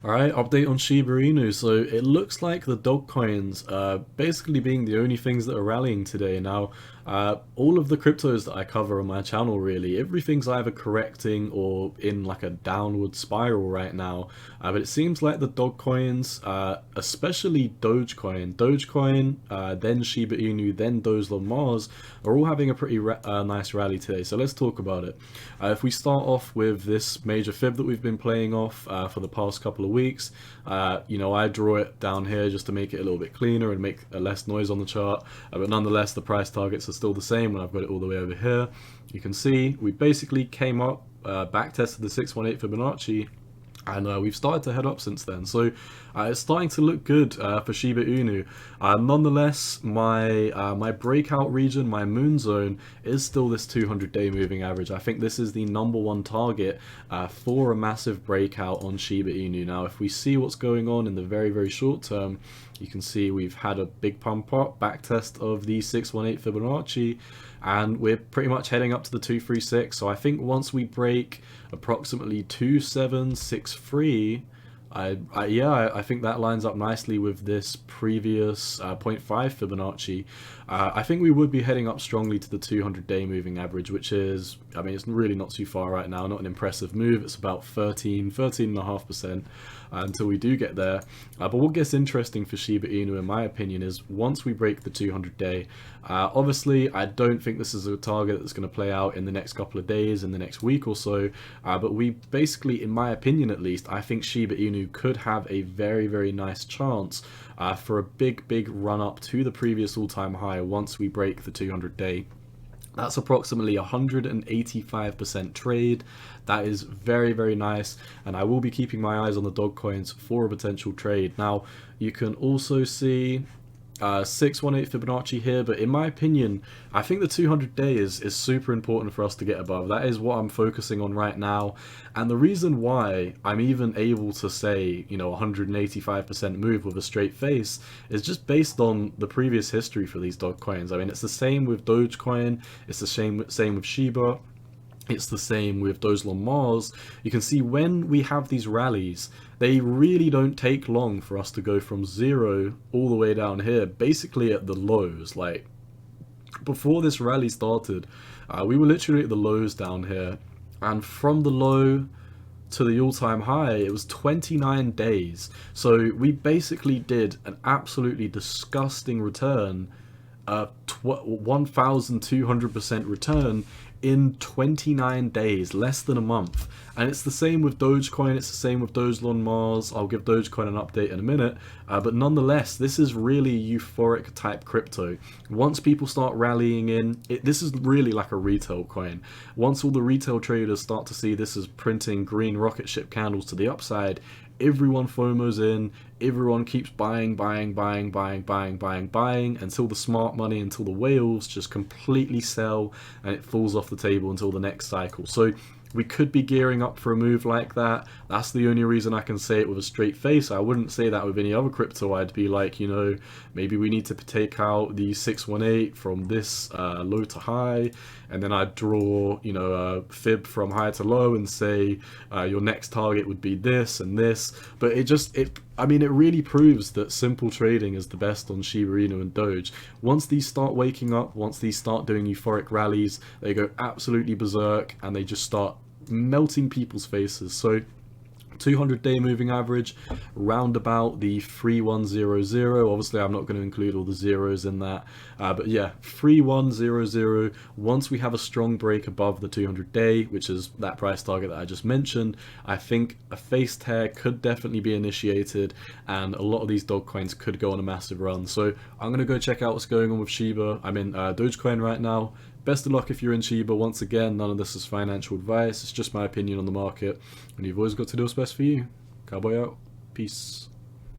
Alright, update on Shiba Inu. So it looks like the dog coins are basically being the only things that are rallying today. Now, all of the cryptos that I cover on my channel, really, everything's either correcting or in like a downward spiral right now. But it seems like the dog coins, especially Dogecoin, then Shiba Inu, then Dogelon Mars, are all having a pretty nice rally today. So let's talk about it. If we start off with this major fib that we've been playing off for the past couple of weeks, you know, I draw it down here just to make it a little bit cleaner and make less noise on the chart, but nonetheless the price targets are still the same when I've got it all the way over here. You can see we basically came up, back tested the 618 Fibonacci, and we've started to head up since then. So it's starting to look good for Shiba Inu. Nonetheless, my breakout region, my moon zone, is still this 200-day moving average. I think this is the #1 target for a massive breakout on Shiba Inu. Now, if we see what's going on in the very, very short term, you can see we've had a big pump up, back test of the 618 Fibonacci, and we're pretty much heading up to the 236. So I think once we break approximately 2763, I think that lines up nicely with this previous zero point 0.5 Fibonacci. I think we would be heading up strongly to the 200-day moving average, which is, I mean, it's really not too far right now, not an impressive move. It's about 13.5% until we do get there. But what gets interesting for Shiba Inu, in my opinion, is once we break the 200-day, obviously, I don't think this is a target that's going to play out in the next couple of days, in the next week or so, but we basically, in my opinion at least, I think Shiba Inu could have a very, very nice chance for a big run up to the previous all-time high once we break the 200-day. That's approximately 185% trade. That is very, very nice, and I will be keeping my eyes on the dog coins for a potential trade. Now, you can also see 618 Fibonacci here, but in my opinion, I think the 200-day is super important for us to get above. That is what I'm focusing on right now, and the reason why I'm even able to say, you know, 185% move with a straight face is just based on the previous history for these dog coins. I mean, it's the same with Dogecoin, it's the same with Shiba, it's the same with Dogelon Mars. You can see when we have these rallies, they really don't take long for us to go from zero all the way down here, basically at the lows. Like, before this rally started, we were literally at the lows down here, and from the low to the all-time high, it was 29 days. So we basically did an absolutely disgusting return, 1,200% return in 29 days, less than a month. And it's the same with Dogecoin, it's the same with Dogelon Mars. I'll give Dogecoin an update in a minute, but nonetheless, this is really euphoric type crypto. Once people start rallying in, this is really like a retail coin. Once all the retail traders start to see this is printing green rocket ship candles to the upside, everyone FOMOs in, everyone keeps buying until the smart money, until the whales just completely sell and it falls off the table until the next cycle. So we could be gearing up for a move like that. That's the only reason I can say it with a straight face. I wouldn't say that with any other crypto. I'd be like, you know, maybe we need to take out the 618 from this low to high, and then I'd draw, you know, a fib from high to low and say your next target would be this and this. But I mean, it really proves that simple trading is the best on Shiba Inu and Doge. Once these start waking up, once these start doing euphoric rallies, they go absolutely berserk and they just start melting people's faces. So 200-day moving average, round about the 3100. Obviously, I'm not going to include all the zeros in that, but yeah, 3100. Once we have a strong break above the 200-day, which is that price target that I just mentioned, I think a face tear could definitely be initiated, and a lot of these dog coins could go on a massive run. So I'm going to go check out what's going on with Shiba. I'm in Dogecoin right now. Best of luck if you're in Shiba. Once again, none of this is financial advice. It's just my opinion on the market. And you've always got to do what's best for you. Cowboy out. Peace.